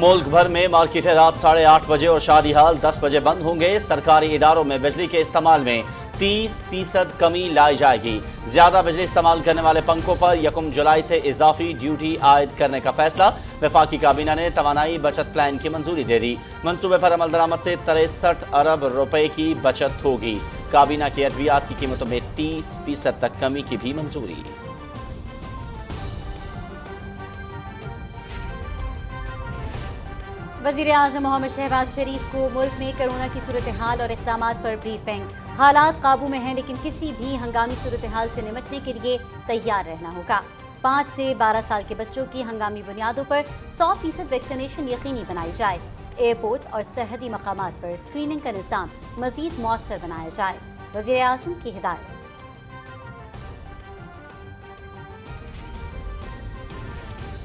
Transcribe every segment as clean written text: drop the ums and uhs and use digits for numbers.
मुल्क भर में मार्केटें रात 8:30 बजे और शादी हाल 10 बजे बंद होंगे। सरकारी इदारों में बिजली के इस्तेमाल में 30% कमी लाई जाएगी। ज्यादा बिजली इस्तेमाल करने वाले पंखों पर 1 जुलाई से इजाफी ड्यूटी आयद करने का फैसला। वफाकी काबीना ने तवानाई बचत प्लान की मंजूरी दे दी। मंसूबे पर अमल दरामद से 63 अरब रुपए की बचत होगी। काबीना की अद्वियात की कीमतों में 30% तक कमी की भी मंजूरी। वज़ीर-ए-आज़म मोहम्मद शहबाज शरीफ को मुल्क में कोरोना की सूरत हाल और इक़दामात पर ब्रीफिंग। हालात काबू में हैं, लेकिन किसी भी हंगामी सूरत हाल से निपटने के लिए तैयार रहना होगा। 5 से 12 साल के बच्चों की हंगामी बुनियादों पर 100% वैक्सीनेशन यकीनी बनाई जाए। एयरपोर्ट्स और सरहदी मकामात पर स्क्रीनिंग का निज़ाम मज़ीद मौसर बनाया जाए। वज़ीर-ए-आज़म की हिदायत।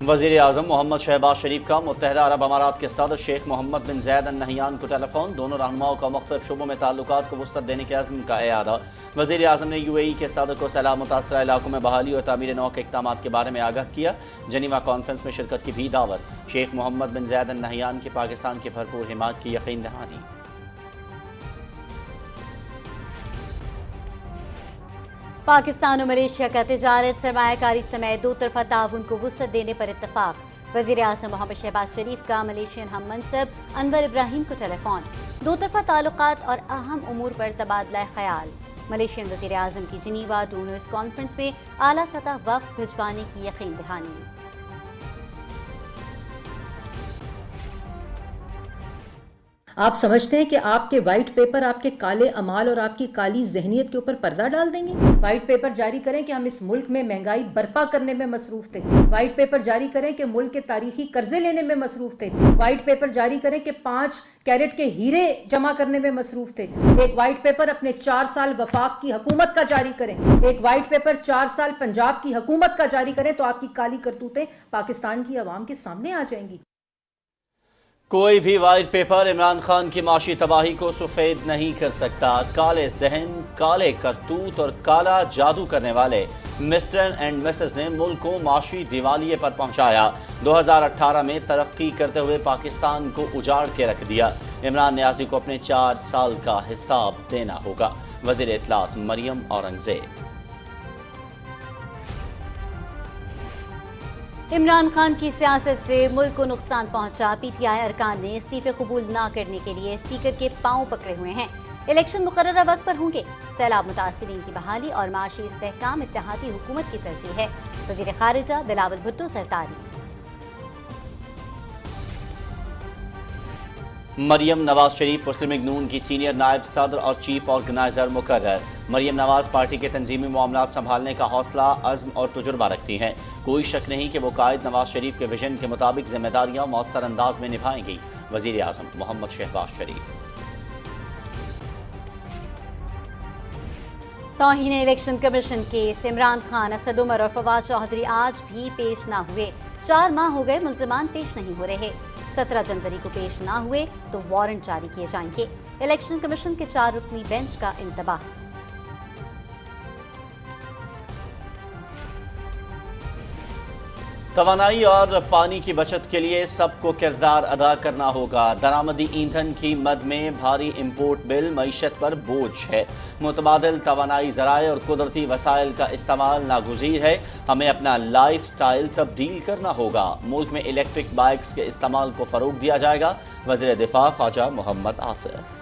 वज़ीर-ए-आज़म मोहम्मद शहबाज शरीफ का मुत्तहिदा अरब अमारात के सदर शेख मोहम्मद बिन ज़ैद अल नहयान को टेलीफोन। दोनों रहनुमाओं का मुख्तलिफ शोबों में ताल्लुकात को वुसअत देने के अज़्म का इयादा। वज़ीर-ए-आज़म ने UAE के सदर को सैलाब मुतासरा इलाकों में बहाली और तामीर नौ के इक़दामात के बारे में आगाह किया। जनीवा कॉन्फ्रेंस में शिरकत की भी दावत। शेख मोहम्मद बिन ज़ैद अल नहयान की पाकिस्तान की भरपूर हिमायत की यकीन दहानी। पाकिस्तान और मलेशिया का तिजारत सरमायाकारी समेत 2 तरफ़ा ताउन को वुसअत देने पर इत्तफाक। वज़ीर-ए-आज़म मोहम्मद शहबाज शरीफ का मलेशियन हम मनसब अनवर इब्राहिम को टेलीफोन। 2 तरफ़ा ताल्लुकात और अहम उमूर पर तबादला ख्याल। मलेशियन वज़ीर-ए-आज़म की जिनीवा डोनर्स कॉन्फ्रेंस में आला सतह वफ़द भिजवाने की यकीन दहानी। आप समझते हैं कि आपके वाइट पेपर आपके काले अमाल और आपकी काली जहनियत के ऊपर पर्दा डाल देंगे? वाइट पेपर जारी करें कि हम इस मुल्क में महंगाई बर्पा करने में मसरूफ थे। वाइट पेपर जारी करें कि मुल्क के तारीखी कर्जे लेने में मसरूफ थे। वाइट पेपर जारी करें कि 5 कैरेट के हीरे जमा करने में मसरूफ थे। एक वाइट पेपर अपने 4 साल वफाक की हुकूमत का जारी करें। एक वाइट पेपर 4 साल पंजाब की हुकूमत का जारी करें तो आपकी काली करतूतें पाकिस्तान की आवाम के सामने आ जाएंगी। कोई भी वाइट पेपर इमरान खान की माशी तबाही को सफेद नहीं कर सकता। काले जहन, काले करतूत और काला जादू करने वाले मिस्टर एंड मिसेस ने मुल्क को माशी दिवालिये पर पहुंचाया। 2018 में तरक्की करते हुए पाकिस्तान को उजाड़ के रख दिया। इमरान न्याजी को अपने 4 साल का हिसाब देना होगा। वज़ीर इत्तलात मरियम औरंगज़ेब। इमरान खान की सियासत से मुल्क को नुकसान पहुंचा। PTI अरकान ने इस्तीफे कबूल न करने के लिए स्पीकर के पांव पकड़े हुए हैं। इलेक्शन मुकर्ररा वक्त पर होंगे। सैलाब मुतासिरीन की बहाली और माशी इस्तेहकाम इत्तेहादी हुकूमत की तरजीह है। वज़ीर खारिजा बिलावल भुट्टो सरतारी। मरियम नवाज शरीफ मुस्लिम लीग नून की सीनियर नायब सदर और चीफ ऑर्गेनाइजर मुकर्रर। मरियम नवाज पार्टी के तंजीमी मामलात संभालने का हौसला, अज़्म और तजुर्बा रखती हैं। कोई शक नहीं कि वो कायद नवाज शरीफ के विजन के मुताबिक जिम्मेदारियां मौसर अंदाज में निभाएंगी। वज़ीर आज़म मोहम्मद शहबाज शरीफ। तौहीन election commission case. Imran Khan, Asad Umar और फवाद चौधरी आज भी पेश न हुए। 4 माह हो गए मुल्ज़िमान पेश नहीं हो रहे। 17 जनवरी को पेश ना हुए तो वारंट जारी किए जाएंगे। इलेक्शन कमीशन के 4 रुकनी बेंच का इंतबाह। तवानाई और पानी की बचत के लिए सबको किरदार अदा करना होगा। दरामदी ईंधन की मद में भारी इम्पोर्ट बिल मईशत पर बोझ है। मुतबादिल तवानाई ज़राए और कुदरती वसाइल का इस्तेमाल नागुज़ीर है। हमें अपना लाइफ स्टाइल तब्दील करना होगा। मुल्क में इलेक्ट्रिक बाइक्स के इस्तेमाल को फ़रोग़ दिया जाएगा। वज़ीर दिफा ख्वाजा मोहम्मद आसिफ।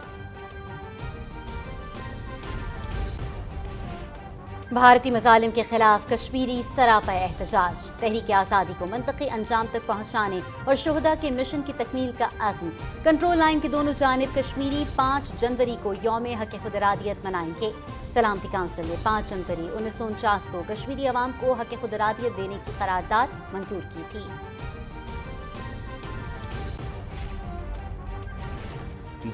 भारतीय मज़ालिम के खिलाफ कश्मीरी सरापा एहतजाज। तहरीक आज़ादी को मंतकी अंजाम तक पहुँचाने और शुहदा के मिशन की तकमील का अज़्म। कंट्रोल लाइन की दोनों जानिब कश्मीरी 5 जनवरी को यौम हक़ खुद इरादियत मनाएंगे। सलामती काउंसिल ने 5 जनवरी 1949 को कश्मीरी अवाम को हक़ खुद इरादियत देने की करारदाद मंजूर की थी।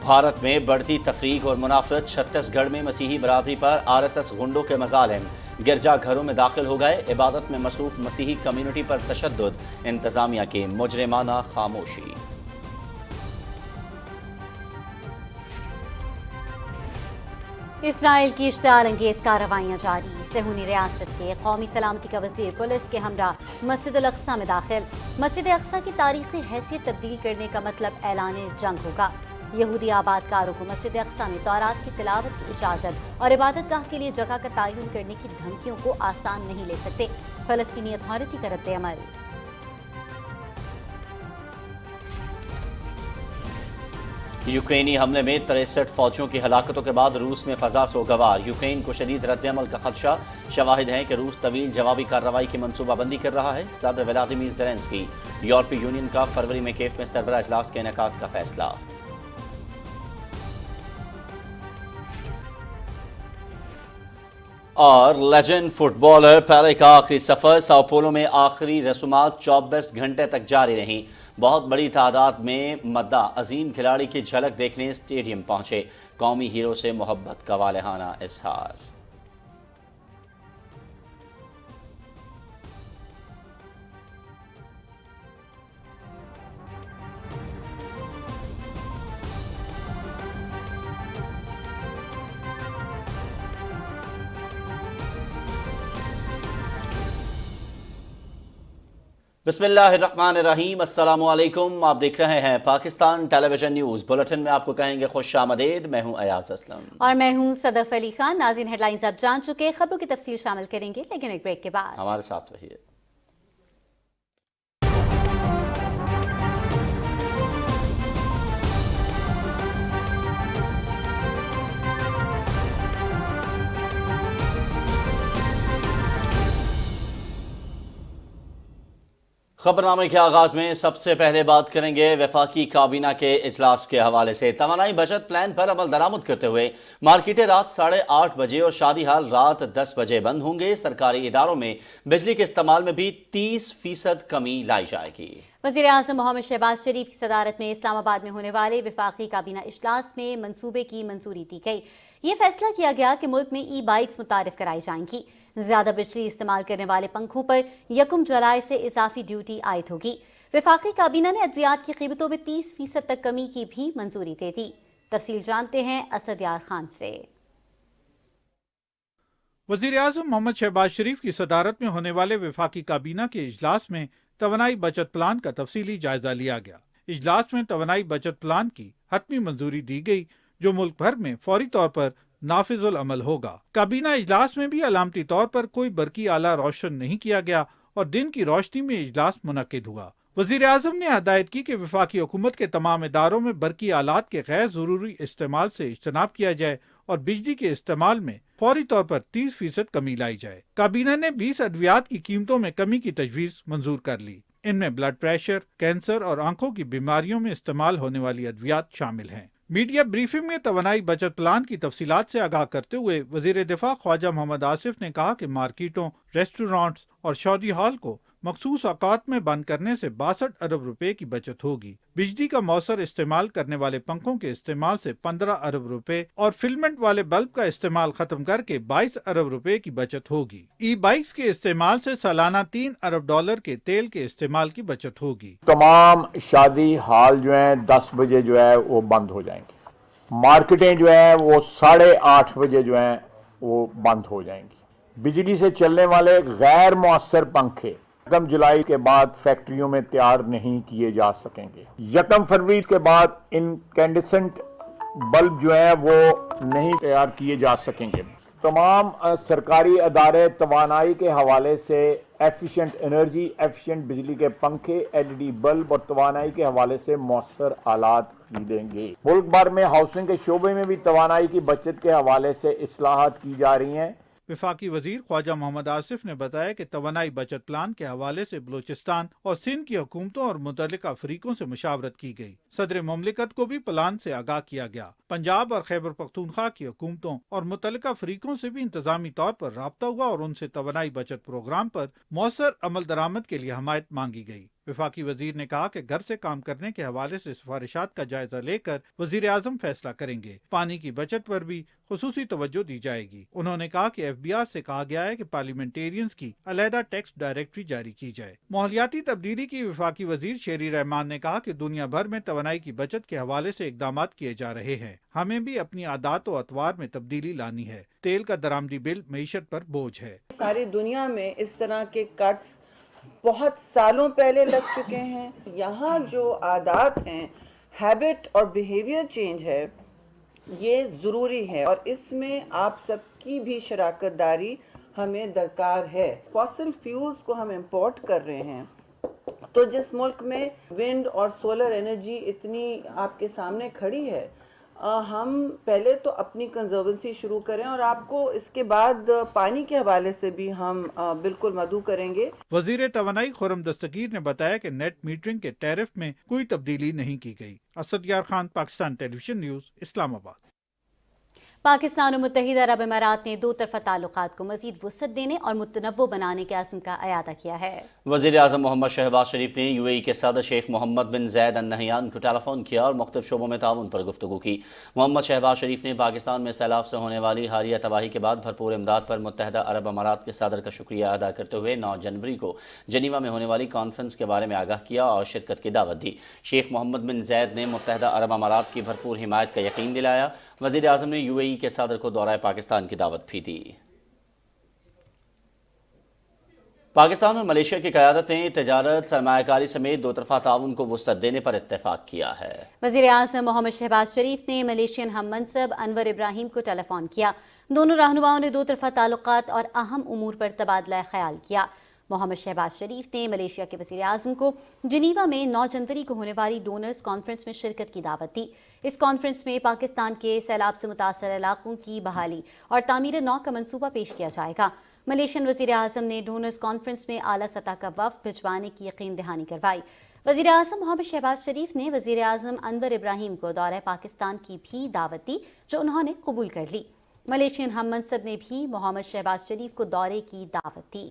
भारत में बढ़ती तफरीक और मुनाफरत। छत्तीसगढ़ में मसीही बरादरी पर RSS गुंडों के मज़ालिम। गिरजा घरों में दाखिल हो गए। इबादत में मसरूफ मसीही कम्युनिटी पर तशद्दुद। इंतज़ामिया की मुजरिमाना खामोशी। اسرائیل کی اشتعال انگیز کارروائیاں جاری، صہیونی ریاست کے قومی سلامتی کا وزیر پولیس کے ہمراہ مسجد الاقصی میں داخل۔ مسجد اقصی کی تاریخی حیثیت تبدیل کرنے کا مطلب اعلان جنگ ہوگا۔ یہودی آباد کاروں کو مسجد اقصی میں تورات کی تلاوت کی اجازت اور عبادت گاہ کے لیے جگہ کا تعین کرنے کی دھمکیوں کو آسان نہیں لے سکتے۔ فلسطینی اتھارٹی کا رد عمل۔ یوکرینی حملے میں 63 فوجیوں کی ہلاکتوں کے بعد روس میں فضا سوگوار۔ یوکرین کو شدید رد عمل کا خدشہ، شواہد ہیں کہ روس طویل جوابی کارروائی کی منصوبہ بندی کر رہا ہے۔ صدر ولادیمیر زیلنسکی، یورپی یونین کا فروری میں کیف میں سربراہ اجلاس کے انعقاد کا فیصلہ۔ اور لیجنڈ فٹ بالر پیلے کا آخری سفر، ساؤ پولو میں آخری رسومات 24 گھنٹے تک جاری رہیں۔ بہت بڑی تعداد میں مداح عظیم کھلاڑی کی جھلک دیکھنے اسٹیڈیم پہنچے۔ قومی ہیرو سے محبت کا والہانہ اظہار۔ بسم اللہ الرحمن الرحیم، السلام علیکم۔ آپ دیکھ رہے ہیں پاکستان ٹیلی ویژن نیوز بلیٹن میں، آپ کو کہیں گے خوش آمدید۔ میں ہوں ایاز اسلم اور میں ہوں صدف علی خان۔ ناظرین، ہیڈ لائنز آپ جان چکے، خبروں کی تفصیل شامل کریں گے لیکن ایک بریک کے بعد۔ ہمارے ساتھ رہیے۔ خبرنامے کے آغاز میں سب سے پہلے بات کریں گے وفاقی کابینہ کے اجلاس کے حوالے سے۔ توانائی بچت پلان پر عمل درآمد کرتے ہوئے مارکیٹیں رات 8:30 بجے اور شادی ہال رات 10 بجے بند ہوں گے۔ سرکاری اداروں میں بجلی کے استعمال میں بھی 30% کمی لائی جائے گی۔ وزیر اعظم محمد شہباز شریف کی صدارت میں اسلام آباد میں ہونے والے وفاقی کابینہ اجلاس میں منصوبے کی منظوری دی گئی۔ یہ فیصلہ کیا گیا کہ ملک میں ای بائکس متعارف کرائی جائیں گی۔ زیادہ بجلی استعمال کرنے والے پنکھوں پر 1 جولائی سے اضافی ڈیوٹی عائد ہوگی۔ وفاقی کابینہ نے ادویات کی قیمتوں میں 30% تک کمی کی بھی منظوری دے دی۔ تفصیل جانتے ہیں اسد یار خان سے۔ وزیر اعظم محمد شہباز شریف کی صدارت میں ہونے والے وفاقی کابینہ کے اجلاس میں توانائی بچت پلان کا تفصیلی جائزہ لیا گیا۔ اجلاس میں توانائی بچت پلان کی حتمی منظوری دی گئی، جو ملک بھر میں فوری طور پر نافذ العمل ہوگا۔ کابینہ اجلاس میں بھی علامتی طور پر کوئی برقی آلہ روشن نہیں کیا گیا اور دن کی روشنی میں اجلاس منعقد ہوا۔ وزیر اعظم نے ہدایت کی کہ وفاقی حکومت کے تمام اداروں میں برقی آلات کے غیر ضروری استعمال سے اجتناب کیا جائے اور بجلی کے استعمال میں فوری طور پر 30% کمی لائی جائے۔ کابینہ نے 20 ادویات کی قیمتوں میں کمی کی تجویز منظور کر لی۔ ان میں بلڈ پریشر، کینسر اور آنکھوں کی بیماریوں میں استعمال ہونے والی ادویات شامل ہیں۔ میڈیا بریفنگ میں توانائی بچت پلان کی تفصیلات سے آگاہ کرتے ہوئے وزیر دفاع خواجہ محمد آصف نے کہا کہ مارکیٹوں، ریسٹورانٹس اور شادی ہال کو مخصوص اوقات میں بند کرنے سے 62 ارب روپے کی بچت ہوگی۔ بجلی کا مؤثر استعمال کرنے والے پنکھوں کے استعمال سے 15 ارب روپے اور فلمنٹ والے بلب کا استعمال ختم کر کے 22 ارب روپے کی بچت ہوگی۔ ای بائکس کے استعمال سے سالانہ 3 ارب ڈالر کے تیل کے استعمال کی بچت ہوگی۔ تمام شادی ہال جو ہیں 10 بجے جو ہے وہ بند ہو جائیں گے۔ مارکیٹیں جو ہیں وہ 8:30 بجے جو ہیں وہ بند ہو جائیں گی۔ بجلی سے چلنے والے غیر مؤثر پنکھے 1 جولائی کے بعد فیکٹریوں میں تیار نہیں کیے جا سکیں گے۔ 1 فروری کے بعد انکینڈسنٹ بلب جو ہیں وہ نہیں تیار کیے جا سکیں گے۔ تمام سرکاری ادارے توانائی کے حوالے سے ایفیشینٹ انرجی، ایفیشینٹ بجلی کے پنکھے، LED بلب اور توانائی کے حوالے سے مؤثر آلات خریدیں گے۔ ملک بھر میں ہاؤسنگ کے شعبے میں بھی توانائی کی بچت کے حوالے سے اصلاحات کی جا رہی ہیں۔ وفاقی وزیر خواجہ محمد آصف نے بتایا کہ توانائی بچت پلان کے حوالے سے بلوچستان اور سندھ کی حکومتوں اور متعلقہ فریقوں سے مشاورت کی گئی۔ صدر مملکت کو بھی پلان سے آگاہ کیا گیا۔ پنجاب اور خیبر پختونخوا کی حکومتوں اور متعلقہ فریقوں سے بھی انتظامی طور پر رابطہ ہوا اور ان سے توانائی بچت پروگرام پر مؤثر عمل درآمد کے لیے حمایت مانگی گئی۔ वफाकी वजीर ने कहा कि घर से काम करने के हवाले से सिफारिशात का जायजा लेकर वजीर आजम फैसला करेंगे। पानी की बचत पर भी खुसूसी तवज्जो दी जाएगी। उन्होंने कहा कि FBR से कहा गया है कि पार्लियामेंटेरियंस की अलहदा टैक्स डायरेक्टरी जारी की जाए। माहौलियाती तब्दीली की वफाकी वजीर शेरी रहमान ने कहा कि दुनिया भर में तवानाई की बचत के हवाले से इकदाम किए जा रहे हैं। हमें भी अपनी आदात व अतवार में तब्दीली लानी है। तेल का दरामदी बिल मईशत पर बोझ है। सारी दुनिया में इस तरह के कट्स बहुत सालों पहले लग चुके हैं। यहाँ जो आदात हैं, हैबिट और बिहेवियर चेंज है, ये ज़रूरी है और इसमें आप सबकी भी शराकत दारी हमें दरकार है। फॉसिल फ्यूल्स को हम इंपोर्ट कर रहे हैं, तो जिस मुल्क में विंड और सोलर एनर्जी इतनी आपके सामने खड़ी है, हम पहले तो अपनी कंजर्वेंसी शुरू करें और आपको इसके बाद पानी के हवाले से भी हम बिल्कुल मदऊ करेंगे। वजीर तवानाई खुर्रम दस्तगीर ने बताया कि नेट मीटरिंग के टैरिफ में कोई तब्दीली नहीं की गई। असद यार खान, पाकिस्तान टेलीविजन न्यूज़, इस्लामाबाद। पाकिस्तान और मुत्तहिदा अरब अमारात ने दो तरफ़ा ताल्लुकात को मज़ीद वुसअत देने और मुतनव्वो बनाने के अज़्म का अयादा किया है। वज़ीर आज़म मोहम्मद शहबाज शरीफ ने UAE के सदर शेख मोहम्मद बिन ज़ैद अल नहयान को टेलीफोन किया और मुख्तलिफ शोबों में ताउन पर गुफ्तगू की। मोहम्मद शहबाज शरीफ ने पाकिस्तान में सैलाब से होने वाली हालिया तबाही के बाद भरपूर इमदाद पर मुत्तहिदा अरब अमारात के सदर का शुक्रिया अदा करते हुए 9 जनवरी को जनीवा में होने वाली कॉन्फ्रेंस के बारे में आगाह किया और शिरकत की दावत दी। शेख मोहम्मद बिन ज़ैद ने मुत्तहिदा अरब अमारात की भरपूर हिमायत का यकीन दिलाया। वज़ीर आज़म ने UAE के सदर को दौरा पाकिस्तान की दावत भी दी। पाकिस्तान और मलेशिया की क़यादत ने तजारत, सरमायाकारी समेत दो तरफ़ा ताउन को वुसअत देने पर इत्तेफाक किया है। वज़ीर आज़म मोहम्मद शहबाज शरीफ ने मलेशियन हम मनसब अनवर इब्राहिम को टेलीफोन किया। दोनों रहनुमाओं ने दो तरफ़ा ताल्लुकात और अहम उमूर पर तबादला ख्याल किया। मोहम्मद शहबाज शरीफ ने मलेशिया के वज़ीर आज़म को जिनीवा में 9 जनवरी को होने वाली डोनर्स कॉन्फ्रेंस में शिरकत की दावत दी। इस कॉन्फ्रेंस में पाकिस्तान के सैलाब से मुतासर इलाकों की बहाली और तामीर नौ का मंसूबा पेश किया जाएगा। मलेशियन वज़ीर आज़म ने डोनर्स कॉन्फ्रेंस में आला सतह का वफ़द भिजवाने की यकीन दहानी करवाई। वज़ीर आज़म मोहम्मद शहबाज शरीफ ने वज़ीर आज़म अनवर इब्राहिम को दौरे पाकिस्तान की भी दावत दी, जो उन्होंने कबूल कर ली। मलेशियन हम मनसब ने भी मोहम्मद शहबाज शरीफ को दौरे की दावत दी।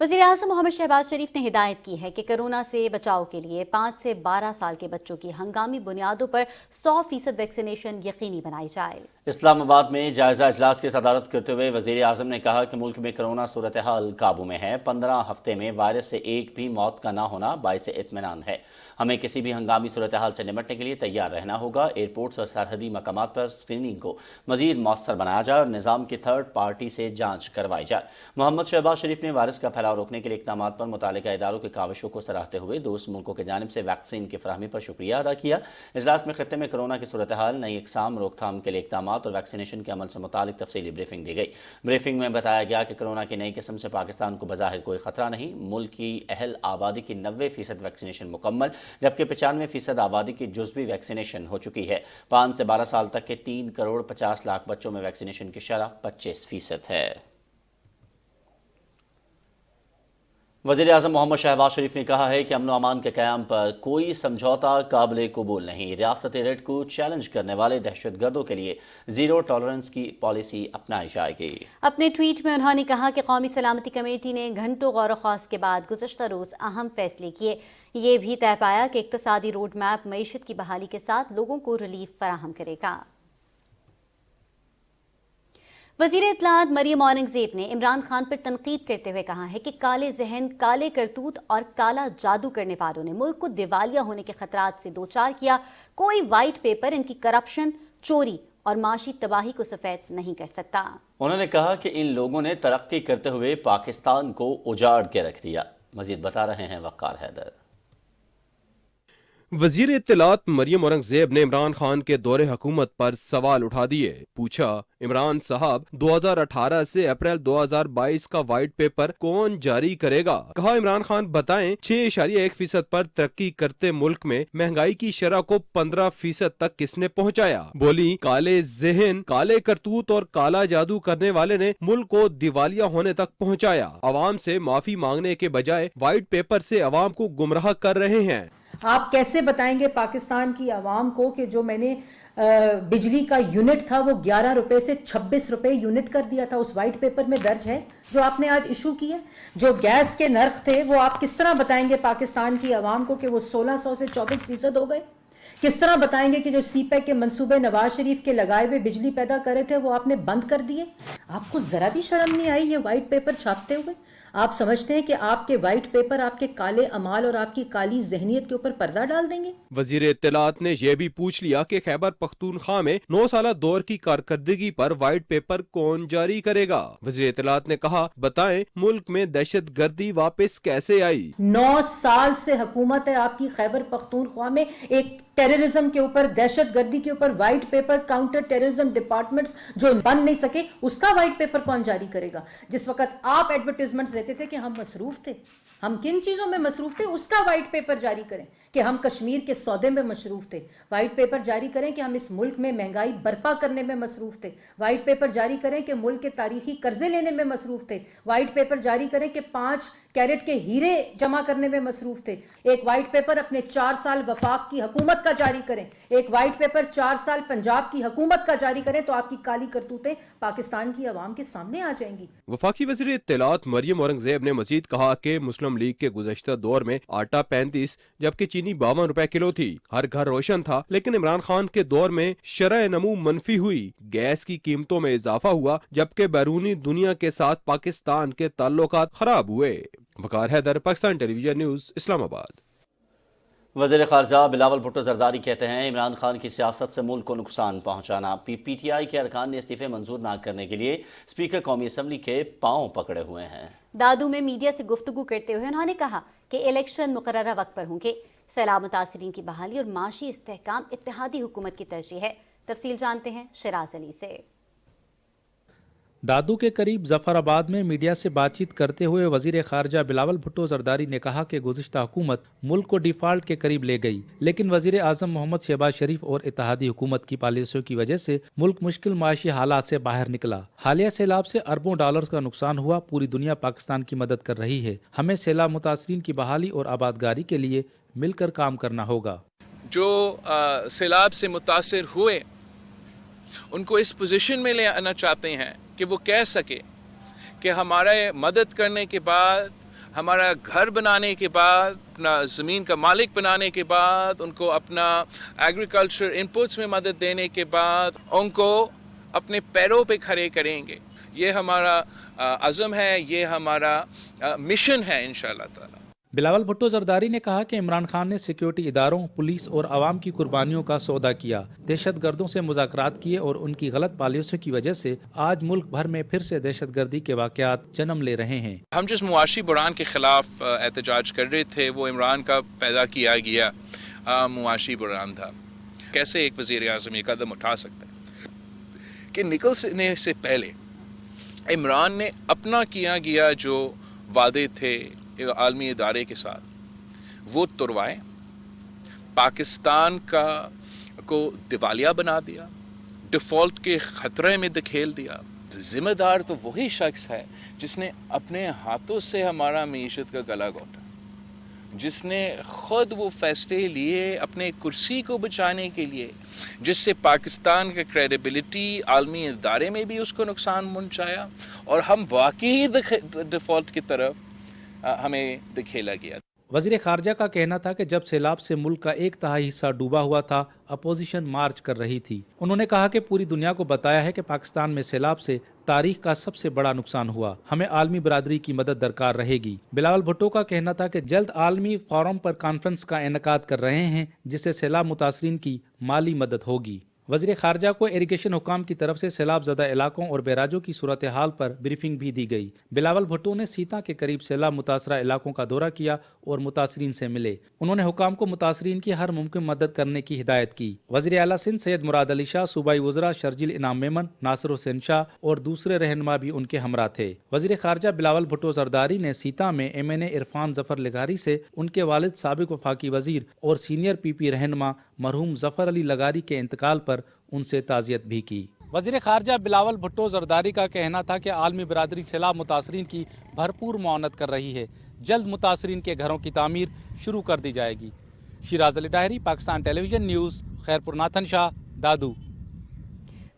वज़ीर आज़म मोहम्मद शहबाज शरीफ ने हिदायत की है कि कोरोना से बचाव के लिए 5 से 12 साल के बच्चों की हंगामी बुनियादों पर 100% वैक्सीनेशन यकीनी बनाई जाए। इस्लामाबाद में जायजा इजलास की सदारत करते हुए वज़ीर आज़म ने कहा कि मुल्क में कोरोना सूरत हाल काबू में है। 15 हफ्ते में वायरस से एक भी मौत का ना होना बाइस इत्मीनान है। हमें किसी भी हंगामी सूरत हाल से निपटने के लिए तैयार रहना होगा। एयरपोर्ट्स और सरहदी मकामात पर स्क्रीनिंग को मजीद मौसर बनाया जाए और निज़ाम की थर्ड पार्टी से जाँच करवाई जाए। मोहम्मद शहबाज शरीफ ने वायरस का फैलाव रोकने के लिए इक़दाम पर मुतालिका इदारों की काविशों को सराहते हुए दोस्त मुल्कों की जानिब से वैक्सीन की फराहमी पर शुक्रिया अदा किया। इजलास में खत्ते में कोरोना की सूरत हाल, नई इकसाम, रोकथाम के लिए इक़दाम और वैक्सीनेशन के अमल से मुतालिक तफसीली ब्रीफिंग दी गई। ब्रीफिंग में बताया गया कि कोरोना की नई किस्म से पाकिस्तान को बज़ाहिर कोई खतरा नहीं। मुल्क की अहल आबादी की 90% वैक्सीनेशन मुकम्मल, जबकि 95% आबादी की जुज़वी वैक्सीनेशन हो चुकी है। 5 से 12 साल तक के 3 करोड़ 50 लाख बच्चों में वैक्सीनेशन की शरह 25% है। वज़ीर आज़म मोहम्मद शहबाज शरीफ ने कहा है कि अमन व अमान के क़याम पर कोई समझौता काबिल कबूल नहीं। रियासती रेट को चैलेंज करने वाले दहशतगर्दों के लिए ज़ीरो टॉलरेंस की पॉलिसी अपनाई जाएगी। अपने ट्वीट में उन्होंने कहा कि कौमी सलामती कमेटी ने घंटों गौर ख्वास के बाद गुज़श्ता रोज़ अहम फैसले किए। ये भी तय पाया कि इक़्तिसादी रोड मैप मईशत की बहाली के साथ लोगों को रिलीफ फराहम करेगा। वज़ीर इत्तलात मरियम औरंगज़ेब ने इमरान खान पर तनकीद करते हुए कहा है कि काले जहन, काले करतूत और काला जादू करने वालों ने मुल्क को दिवालिया होने के खतरात से दो चार किया। कोई वाइट पेपर इनकी करप्शन, चोरी और माशी तबाही को सफ़ेद नहीं कर सकता। उन्होंने कहा कि इन लोगों ने तरक्की करते हुए पाकिस्तान को उजाड़ के रख दिया। मजीद बता रहे हैं वक़ार हैदर। वजीर इत्तलात मरियम औरंगज़ेब ने इमरान खान के दौरे हुकूमत पर सवाल उठा दिए। पूछा, इमरान साहब 2018 से अप्रैल 2022 का व्हाइट पेपर कौन जारी करेगा? कहा, इमरान खान बताएं 6.1% पर तरक्की करते मुल्क में महंगाई की शरह को 15% तक किसने पहुंचाया? बोली, काले जहन, काले करतूत और काला जादू करने वाले ने मुल्क को दिवालिया होने तक पहुंचाया। अवाम से माफी मांगने के बजाय व्हाइट पेपर से अवाम को गुमराह कर रहे हैं। आप कैसे बताएंगे पाकिस्तान की आवाम को कि जो मैंने बिजली का यूनिट था वो 11 रुपए से 26 रुपए यूनिट कर दिया था, उस वाइट पेपर में दर्ज है जो आपने आज इशू किया। जो गैस के नर्ख थे वो आप किस तरह बताएंगे पाकिस्तान की आवाम को कि वो 1600 से 24% हो गए? किस तरह बताएंगे कि जो सीपैक के मंसूबे नवाज शरीफ के लगाए हुए बिजली पैदा कर रहे थे वो आपने बंद कर दिए? आपको जरा भी शर्म नहीं आई ये वाइट पेपर छापते हुए? आप समझते हैं कि आपके वाइट पेपर आपके काले अमाल और आपकी काली जहनियत के ऊपर पर्दा डाल देंगे? वजीर इत्तलात ने यह भी पूछ लिया कि खैबर पख्तूनख्वा में 9 साला दौर की कारकर्दगी पर वाइट पेपर कौन जारी करेगा। वजीर इत्तलात ने कहा, बताएं मुल्क में दहशत गर्दी वापस कैसे आई? 9 साल से हुकूमत है आपकी खैबर पख्तूनख्वा में, एक टेररिज्म के ऊपर, दहशत गर्दी के ऊपर white paper, counter terrorism departments जो बन नहीं सके उसका वाइट पेपर कौन जारी करेगा? जिस वक्त आप एडवर्टाइजमेंट्स देते थे कि हम मसरूफ थे, हम किन चीजों में मसरूफ थे उसका वाइट पेपर जारी करें कि हम कश्मीर के सौदे में मसरूफ थे। वाइट पेपर जारी करें कि हम इस मुल्क में महंगाई बर्पा करने में मसरूफ थे। वाइट पेपर जारी करें कि मुल्क के तारीखी कर्जे लेने में मसरूफ थे। वाइट पेपर जारी करें कि 5 कैरेट के हीरे जमा करने में मसरूफ थे। एक वाइट पेपर अपने 4 साल वफाक की हुकूमत का जारी करें, एक वाइट पेपर 4 साल पंजाब की हुकूमत का जारी करें, तो आपकी काली करतूतें पाकिस्तान की आवाम के सामने आ जाएंगी। वफाकी वज़ीर इत्तलात मरियम औरंगजेब ने मजीद कहा कि मुस्लिम लीग के गुज़श्ता दौर में आटा 35 जबकि चीनी 52 रुपए किलो थी। हर घर रोशन था, लेकिन इमरान खान के दौर में शरह नमू मनफी हुई, गैस की कीमतों में इजाफा हुआ, जबकि बैरूनी दुनिया के साथ पाकिस्तान के ताल्लुकात खराब हुए। वकार हैदर, पाकिस्तान टेलीविजन न्यूज़, इस्लामाबाद। वज़ीर ख़ारजा बिलावल भुट्टो ज़रदारी कहते हैं इमरान खान की सियासत से मुल्क को नुकसान पहुँचाना। PTI के अरकान ने इस्तीफ़े मंजूर न करने के लिए स्पीकर कौमी असम्बली के पाँव पकड़े हुए हैं। दादू में मीडिया से गुफ्तगू करते हुए उन्होंने कहा कि इलेक्शन मुकर्ररा वक्त पर होंगे। सैलाब मुतासरीन की बहाली और माशी इस्तेहकाम इत्तेहादी हुकूमत की तरजीह है। तफसील जानते हैं शिराज अली से। दादू के करीब जफराबाद में मीडिया से बातचीत करते हुए वजीर खारजा बिलावल भुट्टो जरदारी ने कहा कि गुज़िश्ता हुकूमत मुल्क को डिफाल्ट के करीब ले गई, लेकिन वजीर आजम मोहम्मद शहबाज शरीफ और इत्तेहादी हुकूमत की पॉलिसियों की वजह से मुल्क मुश्किल माशी हालात से बाहर निकला। हालिया सैलाब से अरबों डॉलर्स का नुकसान हुआ। पूरी दुनिया पाकिस्तान की मदद कर रही है। हमें सैलाब मुतासरीन की बहाली और आबादगारी के लिए मिलकर काम करना होगा। जो सैलाब से मुतासिर हुए उनको इस पोजीशन में ले आना चाहते हैं कि वो कह सके कि हमारा मदद करने के बाद, हमारा घर बनाने के बाद, अपना ज़मीन का मालिक बनाने के बाद, उनको अपना एग्रीकल्चर इनपुट्स में मदद देने के बाद उनको अपने पैरों पे खड़े करेंगे। ये हमारा अज़म है, ये हमारा मिशन है इंशाअल्लाह ताला। बिलावल भुट्टो जरदारी ने कहा कि इमरान खान ने सिक्योरिटी इदारों, पुलिस और आवाम की कुर्बानियों का सौदा किया, दहशत गर्दों से मुज़ाकरात किए और उनकी गलत पॉलिसियों की वजह से आज मुल्क भर में फिर से दहशत गर्दी के वाक़यात जन्म ले रहे हैं। हम जिस मुआशी बुरान के खिलाफ एहतजाज कर रहे थे वो इमरान का पैदा किया गया मुआशी बुरान था। कैसे एक वज़ीर आज़म ये कदम उठा सकता है कि निकलने से पहले इमरान ने अपना किया गया जो वादे थे आलमी इदारे के साथ वो तुरवाए, पाकिस्तान को दिवालिया बना दिया, डिफ़ॉल्ट के ख़तरे में धकेल दिया। ज़िम्मेदार तो वही शख्स है जिसने अपने हाथों से हमारा मईशत का गला घोटा, जिसने ख़ुद वो फैसले लिए अपने कुर्सी को बचाने के लिए, जिससे पाकिस्तान का क्रेडिबिलिटी आलमी इदारे में भी उसको नुकसान पहुंचाया और हम वाकई डिफ़ॉल्ट की तरफ हमें धकेला गया। वज़ीर खारजा का कहना था कि जब सैलाब से मुल्क का 1/3 हिस्सा डूबा हुआ था, अपोजिशन मार्च कर रही थी। उन्होंने कहा कि पूरी दुनिया को बताया है कि पाकिस्तान में सैलाब से तारीख का सबसे बड़ा नुकसान हुआ, हमें आलमी बरादरी की मदद दरकार रहेगी। बिलावल भुट्टो का कहना था कि जल्द आलमी फोरम पर कॉन्फ्रेंस का इनेकाद कर रहे हैं जिससे सैलाब मुतासरीन की माली मदद होगी। वज़ीर खारजा को इरिगेशन हुकाम की तरफ से सैलाब ज़दा इलाकों और बैराजों की सूरत हाल पर ब्रीफिंग भी दी गई। बिलावल भुट्टो ने सीता के करीब सैलाब मुतासरा इलाकों का दौरा किया और मुतासरीन से मिले। उन्होंने हुकाम को मुतासरीन की हर मुमकिन मदद करने की हिदायत की। वज़ीर आला सिंध सैयद मुराद अली शाह, सूबाई वज़रा शर्जिल इनाम मेमन, नासिर हुसैन शाह और दूसरे रहनुमा भी उनके हमरा थे। वज़ीर खारजा बिलावल भुट्टो जरदारी ने सीता में MNA इरफान जफर लगारी से उनके वालिद साबिक वफाकी वजीर और सीनियर PP रहनुमा मरहूम जफर अली लगारी के इंतकाल पर उनसे ताज़ियत भी की। वज़ीर खारजा बिलावल भुट्टो जरदारी का कहना था कि आलमी बरादरी सैलाब मुतासरीन की भरपूर मुआवनत कर रही है। जल्द मुतासरीन के घरों की तामीर शुरू कर दी जाएगी। Shiraz Ali Dahri, Pakistan television news, Khairpur Nathan Shah, Dadu.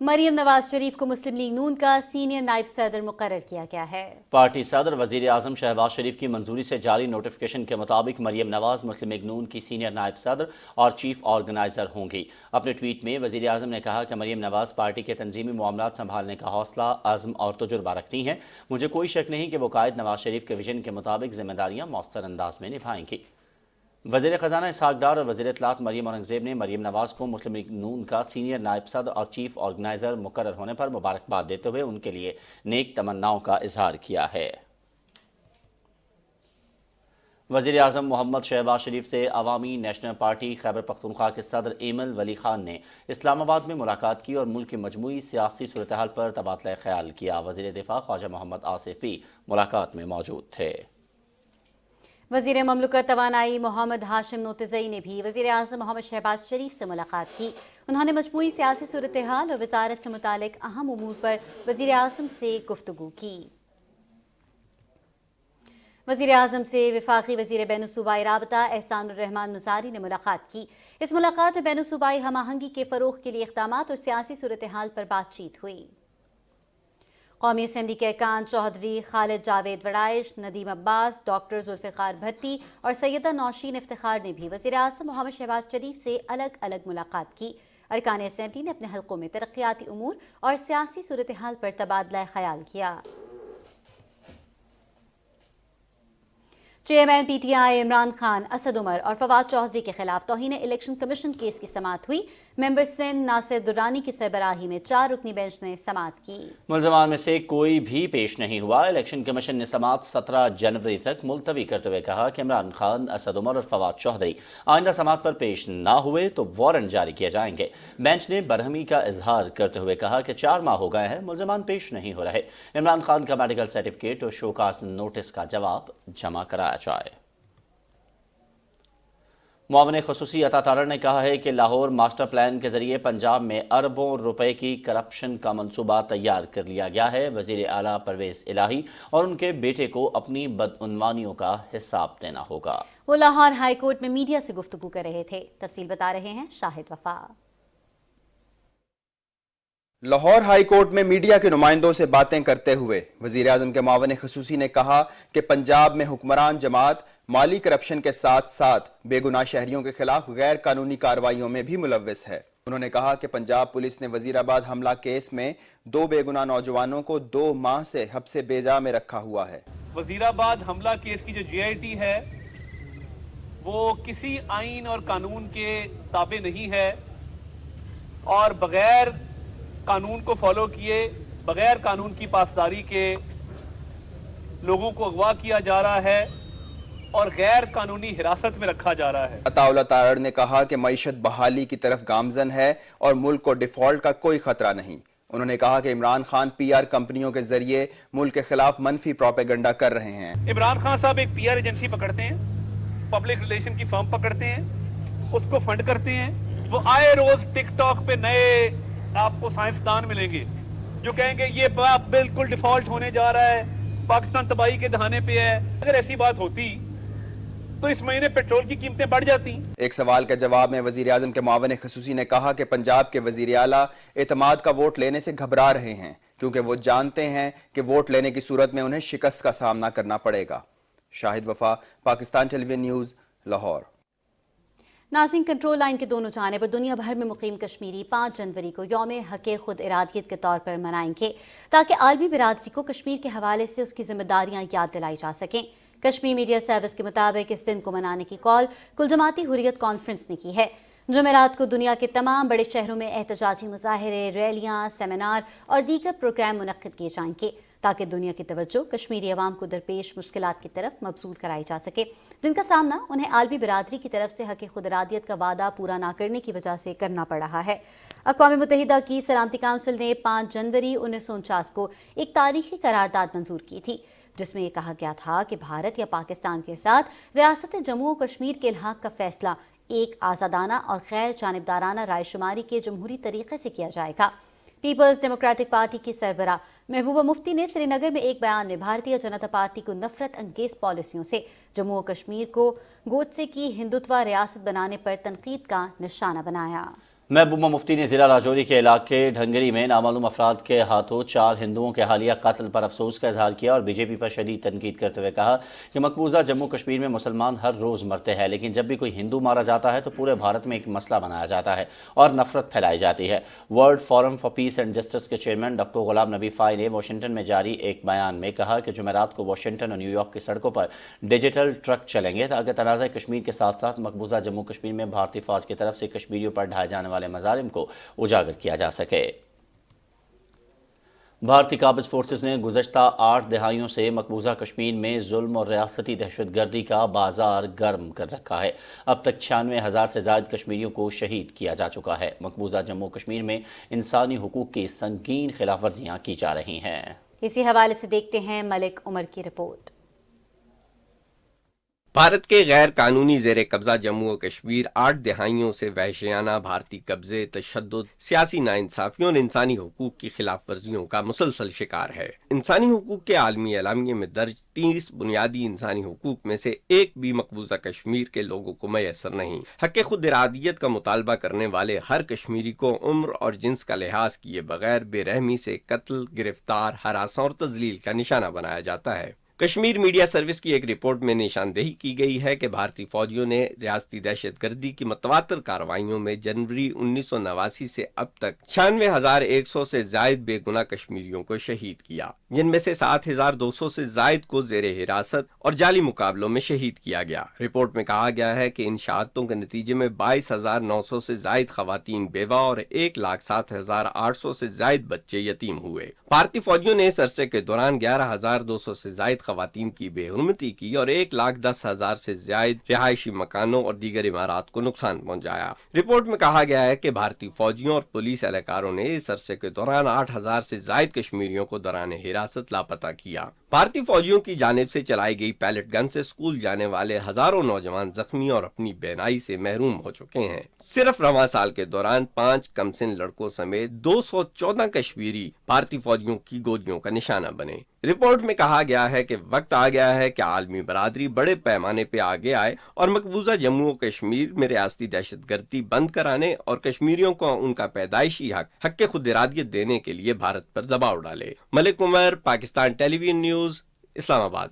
मरियम नवाज शरीफ को मुस्लिम लीग नून का सीनियर नायब सदर मुकर्रर किया गया है। पार्टी सदर वजीर आजम शहबाज शरीफ की मंजूरी से जारी नोटिफिकेशन के मुताबिक मरियम नवाज मुस्लिम लीग नून की सीनियर नायब सदर और चीफ ऑर्गेनाइजर होंगी। अपने ट्वीट में वजीर आजम ने कहा कि मरियम नवाज पार्टी के तंजीमी मामलात संभालने का हौसला, अज़्म और तजुर्बा रखती हैं। मुझे कोई शक नहीं कि वो कायद नवाज शरीफ के विजन के मुताबिक जिम्मेदारियाँ मौसर अंदाज में निभाएंगी। वज़ीर ख़जाना इसहाक़ डार और वज़ीर इत्तलात मरियम औरंगज़ेब ने मरियम नवाज को मुस्लिम लीग नून का सीनियर नायब सदर और चीफ ऑर्गेनाइज़र मुकर्रर होने पर मुबारकबाद देते हुए उनके लिए नेक तमन्नाओं का इजहार किया है। वज़ीर आज़म मोहम्मद शहबाज शरीफ से अवामी नेशनल पार्टी खैबर पख्तूनख्वा के सदर एमल वली खान ने इस्लामाबाद में मुलाकात की और मुल्क की मजमूई सियासी सूरत हाल पर तबादला ख्याल किया। वज़ीर दिफा ख्वाजा मोहम्मद आसिफ भी मुलाकात में मौजूद थे। वज़ीर ममलकत तवानाई मोहम्मद हाशिम नोतज़ई ने भी वज़ीर आज़म मोहम्मद शहबाज शरीफ से मुलाकात की। उन्होंने मजमूई सियासी सूरत हाल और वज़ारत से मुतालिक अहम उमूर पर वज़ीर आज़म से गुफ्तगू की। वज़ीर आज़म से वफाकी वज़ीर बैनुसूबाई राबता एहसानुर रहमान मुज़ारी ने मुलाकात की। इस मुलाकात में बैनुसूबाई हमआहंगी के फ़रोग़ के लिए इक़दामात और सियासी सूरत हाल पर बातचीत हुई। कौमी असम्बली के अरकान चौधरी खालिद जावेद वड़ाइश, नदीम अब्बास, डॉक्टर जुल्फ़िकार भट्टी और सैयदा नौशीन इफ्तिखार ने भी वज़ीर आज़म मोहम्मद शहबाज शरीफ से अलग अलग मुलाकात की। अरकान असम्बली ने अपने हल्कों में तरक्याती उमूर और सियासी सूरत हाल पर तबादला ख्याल किया। चेयरमैन पीटीआई इमरान खान, असद उमर और फवाद चौधरी के खिलाफ तौहीन इलेक्शन कमीशन केस की समाअत हुई। मेंबर सिंध नासिर दुर्रानी की सरबराही में 4 रुकनी बेंच ने समाअत की। मुलजमान में से कोई भी पेश नहीं हुआ। इलेक्शन कमीशन ने समाअत 17 जनवरी तक मुलतवी करते हुए कहा कि इमरान खान, असद उमर और फवाद चौधरी आइंदा समाअत पर पेश न हुए तो वारंट जारी किए जाएंगे। बेंच ने बरहमी का इजहार करते हुए कहा कि 4 माह हो गए हैं, मुलजमान पेश नहीं हो रहे। इमरान खान का मेडिकल सर्टिफिकेट और शोकास नोटिस का जवाब जमा कराया जाए। मुआविन ख़ुसूसी अता तारड़ ने कहा है कि लाहौर मास्टर प्लान के जरिए पंजाब में अरबों रुपए की करप्शन का मंसूबा तैयार कर लिया गया है। वज़ीर आला परवेज़ इलाही और उनके बेटे को अपनी बदउनवानियों का हिसाब देना होगा। वो लाहौर हाई कोर्ट में मीडिया से गुफ्तगू कर रहे थे। तफसील बता रहे हैं शाहिद वफा। लाहौर हाई कोर्ट में मीडिया के नुमाइंदों से बातें करते हुए वज़ीर आज़म के मुआविन ख़ुसूसी ने कहा कि पंजाब में हुक्मरान जमात माली करप्शन के साथ साथ बेगुनाह शहरियों के खिलाफ गैर कानूनी कार्रवाइयों में भी मुलव्विस है। उन्होंने कहा कि पंजाब पुलिस ने वजीराबाद हमला केस में 2 बेगुनाह नौजवानों को 2 माह से हब्से बेजा में रखा हुआ है। वजीराबाद हमला केस की जो GIT है वो किसी आइन और कानून के ताबे नहीं है और बगैर कानून को फॉलो किए, बगैर कानून की पासदारी के लोगों को अगवा किया जा रहा है और गैर कानूनी हिरासत में रखा जा रहा है। अताउल्लाह तारड़ ने कहा कि मईशत बहाली की तरफ गामजन है और मुल्क को डिफॉल्ट का कोई खतरा नहीं। उन्होंने कहा कि इमरान खान PR कंपनियों के जरिए मुल्क के खिलाफ मनफी प्रोपेगेंडा कर रहे हैं। इमरान खान साहब एक PR एजेंसी पकड़ते हैं, पब्लिक रिलेशन की फर्म पकड़ते हैं, उसको फंड करते हैं। वो आए रोज टिकटॉक पे नए आपको साइंसदान मिलेंगे जो कहेंगे ये बात बिल्कुल डिफॉल्ट होने जा रहा है, पाकिस्तान तबाही के दहाने पे है। अगर ऐसी बात होती तो इस महीने पेट्रोल की कीमतें बढ़ जाती। एक सवाल के जवाब में वजीर आजम के मुआविन ख़ुसूसी ने कहा कि पंजाब के वजीर आला एतमाद का वोट लेने से घबरा रहे हैं क्योंकि वो जानते हैं कि वोट लेने की सूरत में उन्हें शिकस्त का सामना करना पड़ेगा। शाहिद वफा, पाकिस्तान टेलीविजन न्यूज़, लाहौर। नाज़रीन, कंट्रोल लाइन के दोनों जानिब दुनिया भर में मुकीम कश्मीरी 5 जनवरी को यौम हक़ खुद इरादियत के तौर पर मनाएंगे ताकि आलमी बिरादरी को कश्मीर के हवाले से उसकी जिम्मेदारियां याद दिलाई जा सकें। कश्मीर मीडिया सर्विस के मुताबिक इस दिन को मनाने की कॉल कुल जमाती हुर्रियत कॉन्फ्रेंस ने की है। जुमेरात को दुनिया के तमाम बड़े शहरों में एहतजाजी मुजाहिरे, रैलियाँ, सेमिनार और दीगर प्रोग्राम मुनक्किद किए जाएंगे ताकि दुनिया की तवज्जो कश्मीरी अवाम को दरपेश मुश्किलात की तरफ मबसूल कराई जा सके जिनका सामना उन्हें आलमी बिरादरी की तरफ से हक़ खुद इरादियत का वादा पूरा ना करने की वजह से करना पड़ रहा है। अक़वाम मुत्तहिदा की सलामती काउंसिल ने 5 जनवरी 1949 को एक तारीखी करारदाद मंजूर की थी जिसमें यह कहा गया था कि भारत या पाकिस्तान के साथ रियासत जम्मू और कश्मीर के इल्हाक़ का फैसला एक आज़ादाना और गैर जानिबदाराना रायशुमारी के जमहूरी तरीके से किया जाएगा। पीपल्स डेमोक्रेटिक पार्टी की सरबराह महबूबा मुफ्ती ने श्रीनगर में एक बयान में भारतीय जनता पार्टी को नफरत अंगेज पॉलिसियों से जम्मू और कश्मीर को गोदसे की हिंदुत्व रियासत बनाने पर तनकीद का निशाना बनाया। महबूबा मुफ्ती ने ज़िला राजौरी के इलाके ढंगरी में नामालूम अफराद के हाथों 4 हिंदुओं के हालिया कत्ल पर अफसोस का इजहार किया और बीजेपी पर शदीद तनकीद करते हुए कहा कि मकबूजा जम्मू कश्मीर में मुसलमान हर रोज़ मरते हैं, लेकिन जब भी कोई हिंदू मारा जाता है तो पूरे भारत में एक मसला बनाया जाता है और नफरत फैलाई जाती है। World forum for piece and justice के chairman doctor Ghulam Nabi phi ने वाशिंगटन में जारी एक बयान में कहा कि जुमेरात को वाशिंगटन और न्यूयॉर्क की सड़कों पर डिजिटल ट्रक चलेंगे ताकि तनाज़ा कश्मीर के साथ साथ मकबूजा जम्मू कश्मीर में भारतीय फ़ौज की तरफ से कश्मीरियों पर ढाए जाने वाले मज़ालिम को उजागर किया जा सके। भारतीय काबिज फोर्सेस ने गुज़श्ता 8 दहाइयों से मकबूजा कश्मीर में जुल्म और रियासती दहशतगर्दी का बाजार गर्म कर रखा है। अब तक 96,000 से ज़ायद कश्मीरियों को शहीद किया जा चुका है। मकबूजा जम्मू कश्मीर में इंसानी हुकूक की संगीन खिलाफ वर्जियाँ की जा रही हैं। इसी हवाले से देखते हैं मलिक उमर की रिपोर्ट। भारत के गैर कानूनी जेर कब्जा जम्मू और कश्मीर 8 दहाइयों से वहशियाना भारतीय कब्जे, तशद्दुद, सियासी नाइंसाफियों और इंसानी हुकूक की खिलाफ वर्जियों का मुसलसल शिकार है। इंसानी हुकूक के आलमी एलामिये में दर्ज 30 बुनियादी इंसानी हुकूक में से एक भी मकबूजा कश्मीर के लोगों को मैसर नहीं। हक़ खुद इरादियत का मुतालबा करने वाले हर कश्मीरी को उम्र और जिन्स का लिहाज किए बगैर बेरहमी से कत्ल, गिरफ्तार, हरासा और तजलील का निशाना बनाया जाता है। कश्मीर मीडिया सर्विस की एक रिपोर्ट में निशानदेही की गई है कि भारतीय फौजियों ने रियासती दहशतगर्दी की मतवातर कार्रवाइयों में जनवरी 1989 से अब तक 96,100 से जायद बेगुनाह कश्मीरियों को शहीद किया, जिनमें से 7,200 से जायद को जेरे हिरासत और जाली मुकाबलों में शहीद किया गया। रिपोर्ट में कहा गया है कि इन शहादतों के नतीजे में 22,900 से जायद खवातीन बेवा और 1,07,800 से जायद बच्चे यतीम हुए। भारतीय फौजियों ने इस अरसे के दौरान 11,200 से जायद खवातीन की बेहुरमती की और 1,10,000 से ज्यादा रिहायशी मकानों और दीगर इमारात को नुकसान पहुंचाया। रिपोर्ट में कहा गया है कि भारतीय फौजियों और पुलिस एहलकारों ने इस अरसे के दौरान 8,000 से ज्यादा कश्मीरियों को दौरान हिरासत लापता किया। भारतीय फौजियों की जानिब से चलाई गई पैलेट गन से स्कूल जाने वाले हजारों नौजवान जख्मी और अपनी बेनाई से महरूम हो चुके हैं। सिर्फ रवां साल के दौरान 5 कमसिन लड़कों समेत 214 कश्मीरी भारतीय फौजियों की गोलियों का निशाना बने। रिपोर्ट में कहा गया है कि वक्त आ गया है कि आलमी बरादरी बड़े पैमाने पे आगे आए और मकबूजा जम्मू और कश्मीर में रियासती दहशतगर्दी बंद कराने और कश्मीरियों को उनका पैदाइशी हक खुद इरादियत देने के लिए भारत पर दबाव डाले। Malik Umar, Pakistan television news, Islamabad.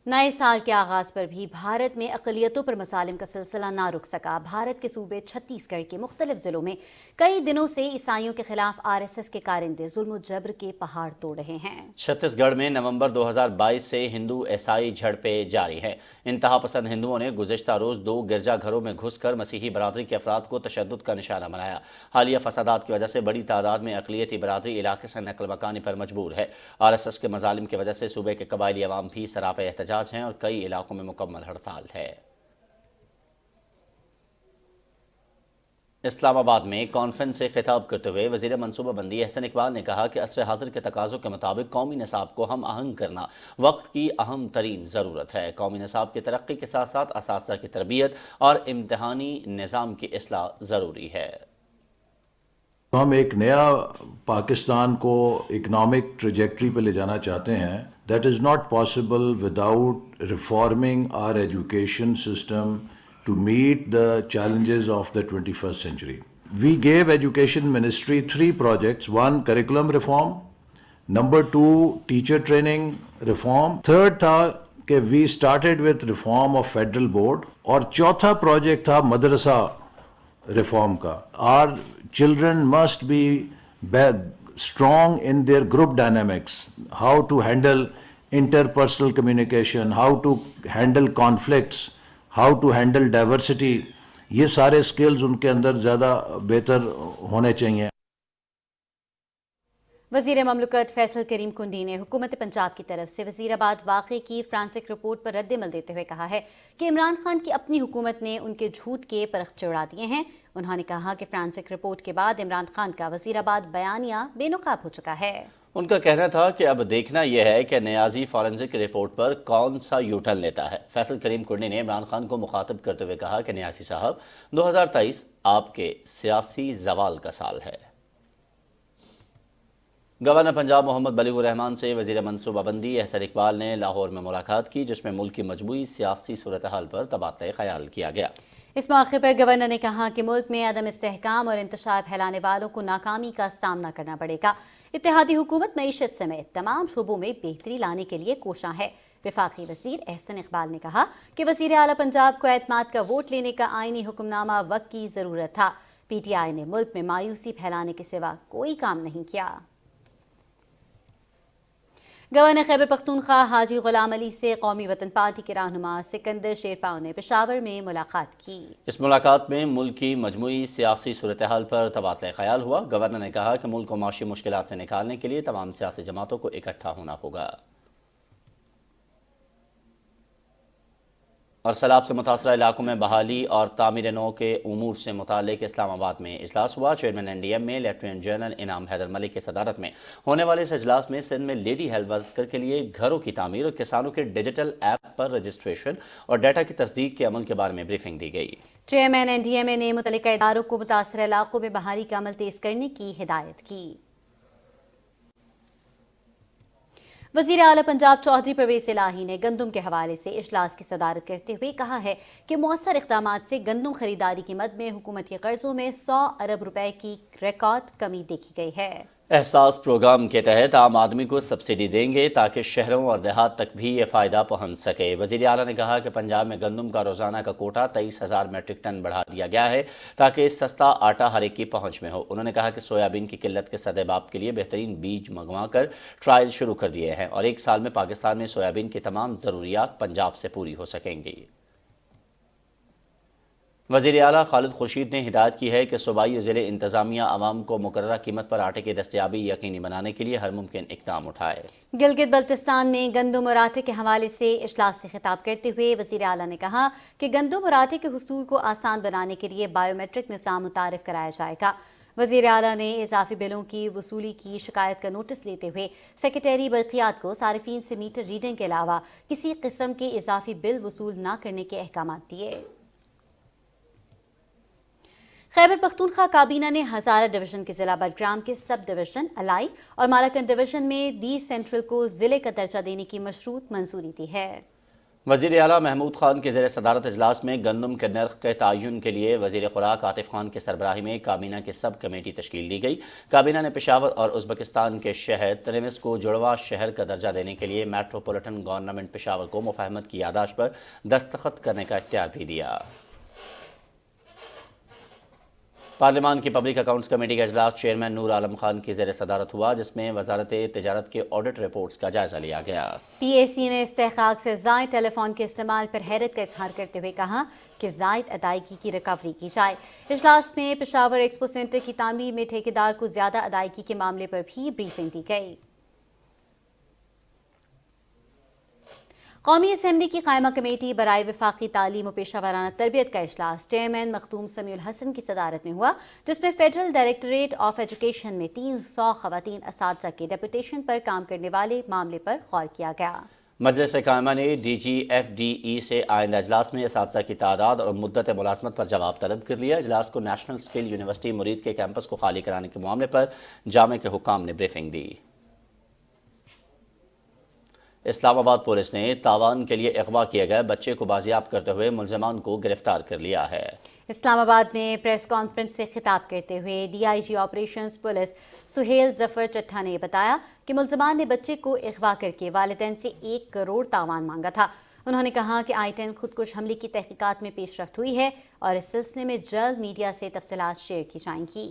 नए साल के आगाज पर भी भारत में अक़लियतों पर मसालिम का सिलसिला ना रुक सका। भारत के सूबे छत्तीसगढ़ के मुख्तलिफ जिलों में कई दिनों से ईसाइयों के खिलाफ RSS के कारिंदे जुल्म जबर के पहाड़ तोड़ रहे हैं। छत्तीसगढ़ में नवंबर 2022 से हिंदू ईसाई झड़पें जारी हैं। इंतहा पसंद हिंदुओं ने गुज़श्ता रोज 2 गिरजाघरों में घुसकर मसीही बरादरी के अफराद को तशद्दुद का निशाना बनाया। हालिया फसादात की वजह से बड़ी तादाद में अक़लियती बरादरी इलाके से नकल मकानी पर मजबूर है। RSS के मजालिम की वजह से सूबे के कबायली अवाम भी सरापे एहतजाज हैं और कई इलाकों में मुकम्मल हड़ताल है। इस्लामाबाद में कॉन्फ्रेंस से खिताब करते हुए वज़ीर मनसूबाबंदी एहसन इकबाल ने कहा कि असर हाजिर के तकाज़ों के मुताबिक कौमी निसाब को हम आहंग करना वक्त की अहम तरीन ज़रूरत है। कौमी निसाब की तरक्की के साथ साथ असातिज़ा की तरबियत और इम्तहानी निज़ाम की इस्लाह ज़रूरी है। हम एक नया पाकिस्तान को इकोनॉमिक ट्रेजेक्ट्री पे ले जाना चाहते हैं। That is not possible without reforming our education system to meet the challenges of the 21st century. We gave Education Ministry 3 projects. 1, curriculum reform. Number 2, teacher training reform. Third था कि we started with reform of federal board. और चौथा project था मदरसा reform का. Our children must be strong in their group dynamics. How to handle interpersonal communication, how to handle conflicts, how to handle diversity, ये सारे skills उनके अंदर ज़्यादा बेहतर होने चाहिए। वज़ीर ममलकत फैसल करीम कुंडी ने हुकूमत पंजाब की तरफ से वज़ीराबाद वाक़े की फ्रांसिक रिपोर्ट पर रद्द-ए-अमल देते हुए कहा है कि इमरान खान की अपनी हुकूमत ने उनके झूठ के परखचे उड़ा दिए हैं। उन्होंने कहा कि फ्रांसिक रिपोर्ट के बाद इमरान खान का वज़ीराबाद बयानिया बेनकाब हो चुका है। उनका कहना था कि अब देखना यह है कि न्याजी फॉरेंसिक रिपोर्ट पर कौन सा यूटर्न लेता है। फैसल करीम कुंडी ने इमरान खान को मुखातब करते हुए कहा कि न्याजी साहब 2023 आपके सियासी जवाल का साल है। गवर्नर पंजाब मोहम्मद बलीगुर रहमान से वज़ीर मनसूबाबंदी एहसन इकबाल ने लाहौर में मुलाकात की, जिसमें मुल्क की मजमूई सियासी सूरत हाल पर तबादला ख्याल किया गया। इस मौके पर गवर्नर ने कहा कि मुल्क में अदम इस्तेहकाम और इंतशार फैलाने वालों को नाकामी का सामना करना पड़ेगा। इत्तेहादी हुकूमत मईशत समेत तमाम शोबों में बेहतरी लाने के लिए कोशां है। वफाकी वजीर एहसन इकबाल ने कहा कि वजीर आला पंजाब को एतमाद का वोट लेने का आईनी हुक्मनामा वक्त की जरूरत था। PTI ने मुल्क में मायूसी फैलाने के सिवा कोई काम नहीं किया। गवर्नर खैबर पख्तूनख्वा हाजी गुलाम अली से कौमी वतन पार्टी के रहनुमा सिकंदर शेरपाव ने पेशावर में मुलाकात की। इस मुलाकात में मुल्क की मजमूई सियासी सूरत हाल पर तबादला ख्याल हुआ। गवर्नर ने कहा कि मुल्क को माशी मुश्किलात से निकालने के लिए तमाम सियासी जमातों को इकट्ठा होना होगा और सैलाब से मुतासरा इलाकों में बहाली और तामीर नौ के उमूर से मुतालिक इस्लामाबाद में इजलास हुआ। चेयरमैन NDM में लेफ्टिनेंट जनरल इनाम हैदर मलिक की सदारत में होने वाले इस इजलास में सिंध में लेडी हेल्थ वर्कर के लिए घरों की तामीर और किसानों के डिजिटल ऐप पर रजिस्ट्रेशन और डाटा की तस्दीक के अमल के बारे में ब्रीफिंग दी गई। चेयरमैन NDMA ने मुतल्लिका इदारों को मुतासरा इलाकों में बहाली का अमल तेज करने की हिदायत की। वजीर आला पंजाब चौधरी परवेज इलाही ने गंदम के हवाले से इजलास की सदारत करते हुए कहा है कि मौसर इक़दामात से गंदम खरीदारी की मद में हुकूमत के कर्जों में 100 अरब रुपए की रिकॉर्ड कमी देखी गई है। एहसास प्रोग्राम के तहत आम आदमी को सब्सिडी देंगे ताकि शहरों और देहात तक भी ये फ़ायदा पहुंच सके। वज़ीर आला ने कहा कि पंजाब में गंदम का रोज़ाना का कोटा 23,000 मेट्रिक टन बढ़ा दिया गया है ताकि इस सस्ता आटा हर एक की पहुंच में हो। उन्होंने कहा कि सोयाबीन की किल्लत के सदेबाब के लिए बेहतरीन बीज मंगवा कर ट्रायल शुरू कर दिए हैं और 1 साल में पाकिस्तान में सोयाबीन की तमाम ज़रूरियात पंजाब से पूरी हो सकेंगी। वज़ीर आला खालिद खुर्शीद ने हिदायत की है कि सूबाई ज़िले इंतज़ामिया आवाम को मुकर्ररा कीमत पर आटे की दस्तयाबी यकीनी बनाने के लिए हर मुमकिन इक़दाम उठाए। गिलगित बल्तिस्तान में गंदम और आटे के हवाले से इजलास से खिताब करते हुए वज़ीर आला ने कहा कि गंदम और आटे के हुसूल को आसान बनाने के लिए बायोमेट्रिक निज़ाम मुतारिफ कराया जाएगा। वज़ीर आला ने इजाफी बिलों की वसूली की शिकायत का नोटिस लेते हुए सेक्रेटरी बल्कियात को सारिफीन से मीटर रीडिंग के अलावा किसी किस्म के इजाफी बिल वसूल न करने के अहकामात दिए। खैबर पख्तूनख्वा काबीना ने हज़ारा डिवीज़न के ज़िला बडग्राम के सब डिवीज़न अलाई और मालाकन डिवीज़न में दी सेंट्रल को ज़िले का दर्जा देने की मशरूत मंजूरी दी है। वज़ीर आला महमूद खान के ज़ेर सदारत इजलास में गंदम के नर्ख के तयन के लिए वज़ीर खुराक आतिफ खान के सरबराही में काबीना की सब कमेटी तश्कील दी गई। काबीना ने पेशावर और उज़्बेकिस्तान के शहर तनिमिस को जुड़वा शहर का दर्जा देने के लिए मेट्रोपॉलिटन गवर्नमेंट पेशावर को मुफाहमत की यादाश्त पर दस्तखत करने का इख्तियार भी दिया। पार्लिमान की पब्लिक अकाउंट्स कमेटी का इजलास चेयरमैन नूर आलम खान की ज़ेर सदारत हुआ, जिसमें वजारत तिजारत के ऑडिट रिपोर्ट्स का जायजा लिया गया। PAC ने इस्तेहकाक से ज़ायद टेलीफोन के इस्तेमाल पर हैरत का इजहार करते हुए कहा कि ज़ायद अदायगी की रिकवरी की जाए। इजलास में पेशावर एक्सपो सेंटर की तामीर में ठेकेदार को ज़्यादा अदायगी के मामले पर भी ब्रीफिंग दी गई। कौमी असम्बली की कायमा कमेटी बराए वफाकी तालीम और पेशा वाराना तरबियत का इजलास चेयरमैन मखदूम समीउल हसन की सदारत में हुआ, जिसमें फेडरल डायरेक्टरेट ऑफ एजुकेशन में 300 खवातीन असातिज़ा के डेपुटेशन पर काम करने वाले मामले पर गौर किया गया। मजलिस कायमा ने DGFDE से आइंदा इजलास में असातिज़ा की तादाद और मुद्दत मुलाजमत पर जवाब तलब कर लिया। इजलास को नेशनल स्किल यूनिवर्सिटी मुरीद के कैंपस को खाली कराने के मामले पर जामे के हुकाम ने ब्रीफिंग दी। इस्लामाबाद पुलिस ने तावान के लिए अगवा किए गए बच्चे को बाजियाब करते हुए मुलजमान को गिरफ्तार कर लिया है। इस्लामाबाद में प्रेस कॉन्फ्रेंस से खिताब करते हुए DIG operations police Suhail Zafar Chattha ने बताया कि मुलजमान ने बच्चे को अगवा करके वालिदैन से 1 करोड़ तावान मांगा था। उन्होंने कहा कि I-10 खुदकुश हमले की तहकीकात में पेशरफ्त हुई है और इस सिलसिले में जल्द मीडिया से तफसीलात शेयर की जाएंगी।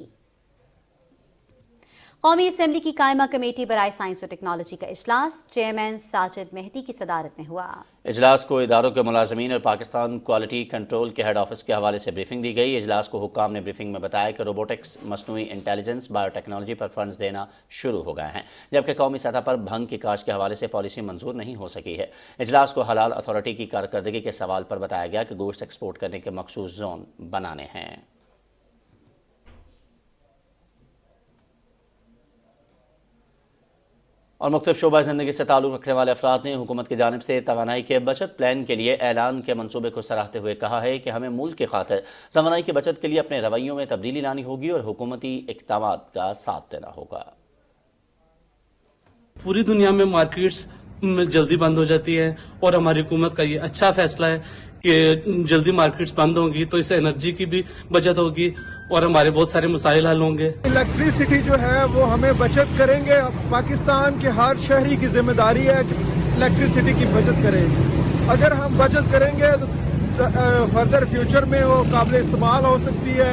कौमी असम्बली की कायमा कमेटी बराए साइंस और टेक्नोलॉजी का इजलास चेयरमैन साजिद मेहदी की सदारत में हुआ। इजलास को इदारों के मुलाजमीन और पाकिस्तान क्वालिटी कंट्रोल के हेड ऑफिस के हवाले से ब्रीफिंग दी गई। इजलास को हुक्काम ने ब्रीफिंग में बताया कि रोबोटिक्स, मसनूई इंटेलिजेंस, बायोटेक्नोलॉजी पर फंड्स देना शुरू हो गए हैं, जबकि कौमी सतह पर भंग की काश के हवाले से पॉलिसी मंजूर नहीं हो सकी है। इजलास को हलाल अथॉरिटी की कारकर्दगी के सवाल पर बताया गया कि गोश्त एक्सपोर्ट करने के मखसूस जोन बनाने हैं। और मुख्तलिफ शोबा ज़िंदगी से ताल्लुक़ रखने वाले अफराद ने हुकूमत की जानिब से तवानाई के बचत प्लान के लिए ऐलान के मनसूबे को सराहते हुए कहा है कि हमें मुल्क के खातिर तवानाई की बचत के लिए अपने रवैयों में तब्दीली लानी होगी और हुकूमती इक़दामात का साथ देना होगा। पूरी दुनिया में मार्केट्स जल्दी बंद हो जाती है और हमारी हुकूमत का ये अच्छा फैसला है कि जल्दी मार्केट्स बंद होंगी तो इससे एनर्जी की भी बचत होगी और हमारे बहुत सारे मसाइल हल होंगे। इलेक्ट्रिसिटी जो है वो हमें बचत करेंगे। पाकिस्तान के हर शहरी की जिम्मेदारी है कि इलेक्ट्रिसिटी की बचत करें। अगर हम बचत करेंगे तो फर्दर फ्यूचर में वो काबिल इस्तेमाल हो सकती है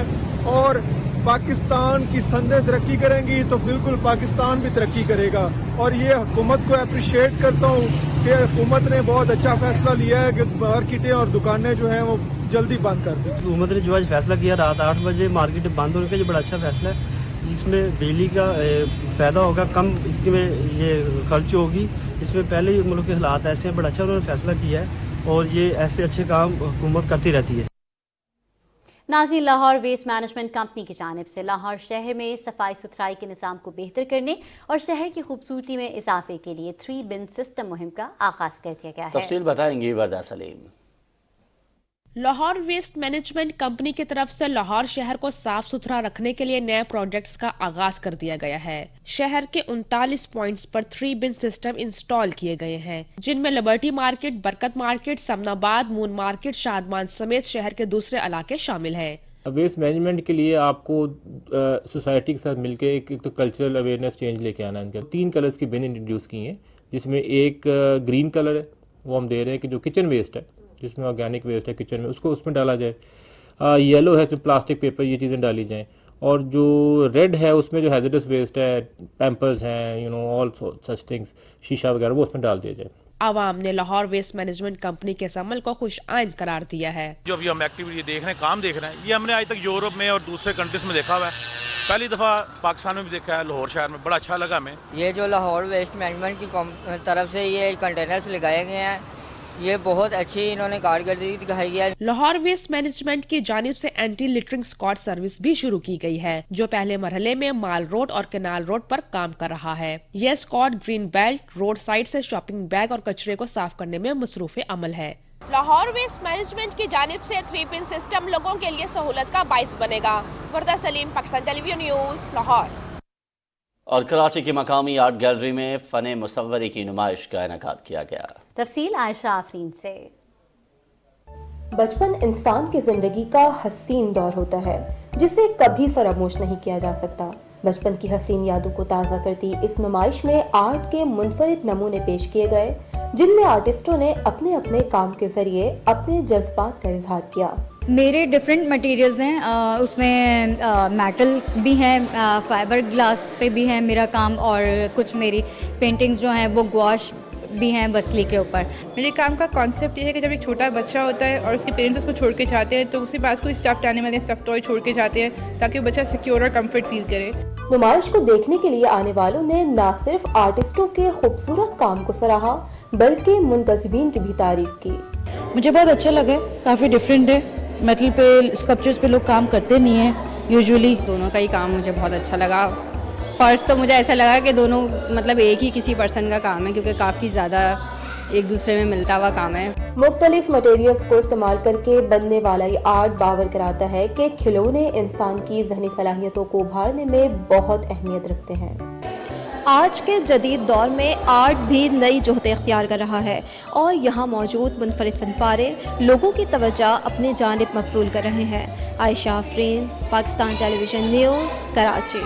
और पाकिस्तान की सनदें तरक्की करेंगी तो बिल्कुल पाकिस्तान भी तरक्की करेगा। और ये हुकूमत को अप्रिशिएट करता हूँ कि हुकूमत ने बहुत अच्छा फैसला लिया है कि मार्केटें और दुकानें जो हैं वो जल्दी बंद कर दें। हुकूमत ने जो आज फैसला किया रात 8 बजे मार्केट बंद होने का, ये बड़ा अच्छा फैसला है। इसमें बिजली का फ़ायदा होगा, कम इसमें ये खर्च होगी। इसमें पहले ही मुल्क के हालात ऐसे हैं, बड़ा अच्छा उन्होंने फैसला किया है और ये ऐसे अच्छे काम हुकूमत करती रहती है। नाज़रीन, लाहौर वेस्ट मैनेजमेंट कंपनी की जानिब से लाहौर शहर में सफाई सुथराई के निज़ाम को बेहतर करने और शहर की खूबसूरती में इजाफे के लिए 3 बिन सिस्टम मुहिम का आगाज़ कर दिया गया है। तफसील बताएंगी Warda Saleem. Lahore waste management company की तरफ से लाहौर शहर को साफ सुथरा रखने के लिए नए प्रोजेक्ट्स का आगाज कर दिया गया है। शहर के 39 पॉइंट्स पर 3 बिन सिस्टम इंस्टॉल किए गए हैं, जिनमें लिबर्टी मार्केट, बरकत market, Samanabad, moon market, Shadman समेत शहर के दूसरे इलाके शामिल हैं। वेस्ट मैनेजमेंट के लिए आपको सोसाइटी के साथ मिलकर एक तो कल्चरल अवेयरनेस चेंज लेके आना है। 3 कलर्स की बिन इंट्रोड्यूस की हैं, जिसमें एक ग्रीन कलर है, वो हम दे रहे हैं कि जो किचन वेस्ट है, जिसमें ऑर्गेनिक वेस्ट है किचन में, उसको उसमें डाला जाए। येलो है तो प्लास्टिक पेपर, ये चीज़ें डाली जाएं। और जो रेड है उसमें जो हैजर्डस वेस्ट है, पैम्पर्स हैं, ऑल सच थिंग्स, शीशा वगैरह, वो उसमें डाल दिया जाए। आवाम ने लाहौर वेस्ट मैनेजमेंट कंपनी के इस अमल को खुश आइंद करार दिया है। जो अभी हम एक्टिविटी देख रहे हैं, काम देख रहे हैं, ये हमने आज तक यूरोप में और दूसरे कंट्रीज में देखा हुआ है, पहली दफ़ा पाकिस्तान में भी देखा है, लाहौर शहर में। बड़ा अच्छा लगा हमें। ये जो लाहौर वेस्ट मैनेजमेंट की तरफ से ये कंटेनर्स लगाए गए हैं, ये बहुत अच्छी इन्होंने कारकर्दगी दिखाई है। लाहौर वेस्ट मैनेजमेंट की जानिब से एंटी लिटरिंग स्क्वाड सर्विस भी शुरू की गई है, जो पहले मरहले में माल रोड और कैनाल रोड पर काम कर रहा है। यह squad green belt, road side से शॉपिंग बैग और कचरे को साफ करने में मसरूफ अमल है। लाहौर वेस्ट मैनेजमेंट की जानिब से 3 पिन सिस्टम लोगों के लिए सहूलत का बाइस बनेगा। वर्दा सलीम, पाकिस्तान टेलीविजन न्यूज़, लाहौर। और कराची की मकामी आर्ट गैलरी में फ़न मुसव्वरी की नुमाइश का इनेकाद किया गया। तफसील आयशा आफरीन से। बचपन इंसान की जिंदगी का हसीन दौर होता है, जिसे कभी फरामोश नहीं किया जा सकता। बचपन की हसीन यादों को ताज़ा करती इस नुमाइश में आर्ट के मुनफरिद नमूने पेश किए गए, जिनमें आर्टिस्टों ने अपने अपने काम के जरिए अपने जज्बात का इजहार किया। मेरे डिफरेंट मटेरियल्स हैं, उसमें मेटल भी हैं, फाइबर ग्लास पे भी है मेरा काम, और कुछ मेरी पेंटिंग्स जो हैं वो गौश भी हैं वसली के ऊपर। मेरे काम का कॉन्सेप्ट ये है कि जब एक छोटा बच्चा होता है और उसके पेरेंट्स उसको छोड़ के जाते हैं, तो उसके पास कोई स्टफ्ड एनिमल या स्टफ्ड टॉय छोड़ के जाते हैं, ताकि वो बच्चा सिक्योर और कंफर्ट फील करे। नुमाइश को देखने के लिए आने वालों ने न सिर्फ आर्टिस्टों के खूबसूरत काम को सराहा, बल्कि मुंतज़िमीन की भी तारीफ की। मुझे बहुत अच्छा लगा, काफ़ी डिफरेंट है। मेटल पे, स्कल्पचर्स पे लोग काम करते नहीं हैं यूजुअली। दोनों का ही काम मुझे बहुत अच्छा लगा। फर्स्ट तो मुझे ऐसा लगा कि दोनों मतलब एक ही किसी पर्सन का काम है, क्योंकि काफ़ी ज़्यादा एक दूसरे में मिलता हुआ काम है। मुख्तलिफ मटेरियल्स को इस्तेमाल करके बनने वाला ये आर्ट बावर कराता है कि खिलौने इंसान की ज़हनी सलाहियतों को उभारने में बहुत अहमियत रखते हैं। आज के जदीद दौर में आर्ट भी नई जोहतें इख्तियार कर रहा है और यहाँ मौजूद मुनफरिद फनपारे लोगों की तवज्जो अपनी जानिब मबसूल कर रहे हैं। Ayesha Afreen, Pakistan television news, Karachi.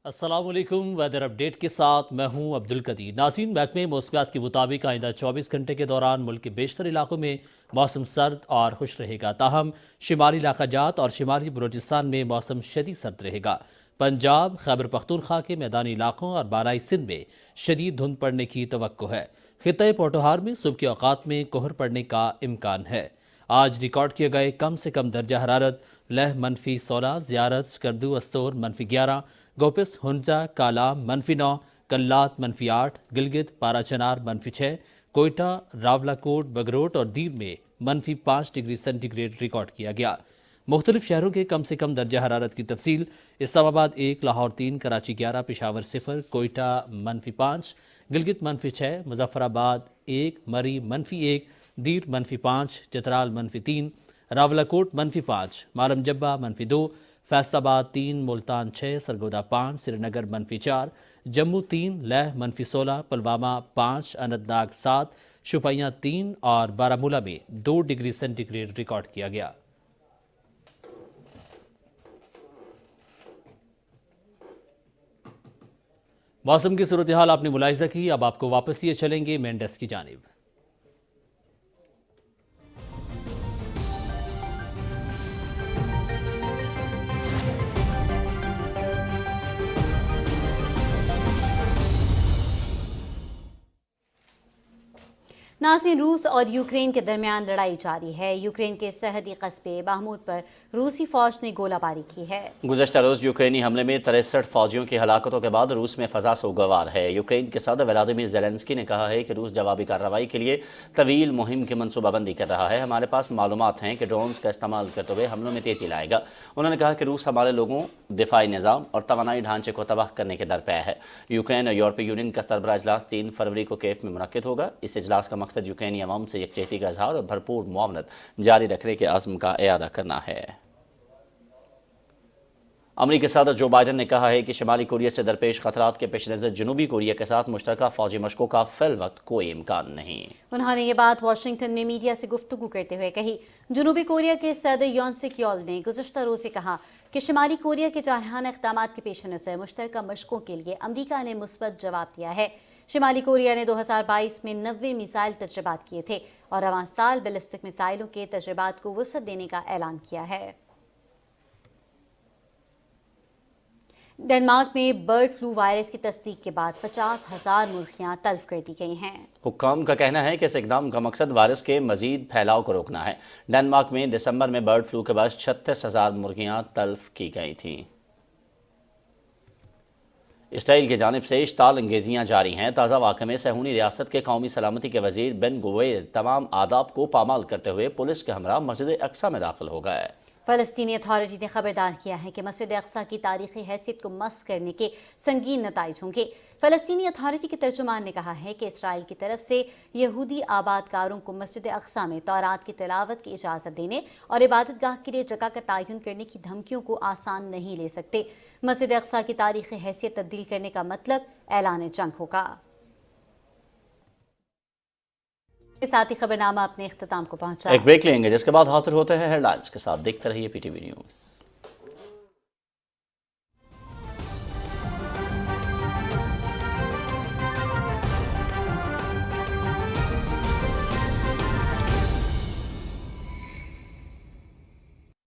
अस्सलामुअलैकुम। वेदर अपडेट के साथ मैं हूं अब्दुल कदीर। नाज़रीन, महकमे मौसमियात के मुताबिक आइंदा 24 घंटे के दौरान मुल्क के बेशतर इलाकों में मौसम सर्द और खुश रहेगा। ताहम शिमाली इलाका जात और शिमाली बलूचिस्तान में मौसम शदीद सर्द रहेगा। पंजाब, खैबर पख्तूनख्वा के मैदानी इलाकों और बालाई सिंध में शदीद धुंध पड़ने की तवक्को है। खित्ते पोटोहार में सुबह के औकात में कोहर पड़ने का इम्कान है। आज रिकॉर्ड किए गए कम से कम दर्जा हरारत लह -16, ज़ियारत, स्कर्दू, अस्तोर -11, गोपिस, हुंजा, कालाम -9, कल्लात -8, गिलगित, पाराचनार -6, कोयटा, रावलाकोट, बगरोट और दीर में -5 डिग्री सेंटीग्रेड रिकॉर्ड किया गया। मुख्तलिफ शहरों के कम से कम दर्जा हरारत की तफसील: इस्लामाबाद 1, लाहौर 3, कराची 11, पेशावर 0, कोयटा -5, गिलगित -6, मुजफ्फराबाद 1, मरी -1, दीर -5, चतराल -3, راولاکوٹ -5, مارم جبہ -2, فیصلاباد 3, ملتان 6, سرگودا 5, سری نگر -4, جموں 3, لیہ -16, پلوامہ 5, اننت ناگ 7, شوپیاں 3 اور بارامولہ میں 2 ڈگری سینٹی گریڈ ریکارڈ کیا گیا۔ موسم کی صورتحال آپ نے ملاحظہ کی، اب آپ کو واپس لیے چلیں گے مین ڈیسک کی جانب۔ ناظرین، روس اور یوکرین کے درمیان لڑائی جاری ہے۔ یوکرین کے سرحدی قصبے باہموت پر روسی فوج نے گولہ باری کی ہے۔ گزشتہ روز یوکرینی حملے میں 63 فوجیوں کی ہلاکتوں کے بعد روس میں فضا سوگوار ہے۔ یوکرین کے صدر ولادیمیر زیلنسکی نے کہا ہے کہ روس جوابی کارروائی کے لیے طویل مہم کی منصوبہ بندی کر رہا ہے۔ ہمارے پاس معلومات ہیں کہ ڈرونز کا استعمال کرتے ہوئے حملوں میں تیزی لائے گا۔ انہوں نے کہا کہ روس ہمارے لوگوں، دفاعی نظام اور توانائی ڈھانچے کو تباہ کرنے کے درپے ہے۔ یوکرین اور یورپی یونین کا سربراہ اجلاس 3 فروری کو کیف میں منعقد ہوگا۔ اس اجلاس کا مقصد یوکرینی عوام سے یکجہتی کا اظہار اور بھرپور معاونت جاری رکھنے کے عزم کا اعادہ کرنا ہے۔ امریکی صدر جو بائیڈن نے کہا ہے کہ شمالی کوریا سے درپیش خطرات کے پیش نظر جنوبی کوریا کے ساتھ مشترکہ فوجی مشقوں کا فی الوقت کوئی امکان نہیں۔ انہوں نے یہ بات واشنگٹن میں میڈیا سے گفتگو کرتے ہوئے کہی۔ جنوبی کوریا کے صدر یون سک یول نے گزشتہ روز کہا کہ شمالی کوریا کے جارحانہ اقدامات کے پیش نظر مشترکہ مشقوں کے لیے امریکہ نے مثبت جواب دیا ہے۔ شمالی کوریا نے 2022 میں 90 میزائل تجربات کیے تھے اور رواں سال بیلسٹک میزائلوں کے تجربات کو وسعت دینے کا اعلان کیا ہے۔ ڈنمارک میں برڈ فلو وائرس کی تصدیق کے بعد 50,000 مرغیاں تلف کر دی گئی ہیں۔ حکام کا کہنا ہے کہ اس اقدام کا مقصد وائرس کے مزید پھیلاؤ کو روکنا ہے۔ ڈنمارک میں دسمبر میں برڈ فلو کے باعث 36,000 مرغیاں تلف کی گئی تھیں۔ اسرائیل کی جانب سے اشتعال انگیزیاں جاری ہیں۔ تازہ واقعے میں صہیونی ریاست کے قومی سلامتی کے وزیر بن گویر تمام آداب کو پامال کرتے ہوئے پولیس کے ہمراہ مسجد اقصی میں داخل ہو گئے۔ فلسطینی اتھارٹی نے خبردار کیا ہے کہ مسجد اقصی کی تاریخی حیثیت کو مسخ کرنے کے سنگین نتائج ہوں گے۔ فلسطینی اتھارٹی کے ترجمان نے کہا ہے کہ اسرائیل کی طرف سے یہودی آباد کاروں کو مسجد اقصی میں تورات کی تلاوت کی اجازت دینے اور عبادت گاہ کے لیے جگہ کا تعین کرنے کی دھمکیوں کو آسان نہیں لے سکتے۔ مسجد اقصی کی تاریخی حیثیت تبدیل کرنے کا مطلب اعلان جنگ ہوگا۔ اس ساتھ ہی خبرنامہ اپنے اختتام کو پہنچا۔ ایک بریک لیں گے جس کے بعد حاضر ہوتے ہیں ہیڈ لائنز کے ساتھ۔ دیکھتے رہیے PTV نیوز۔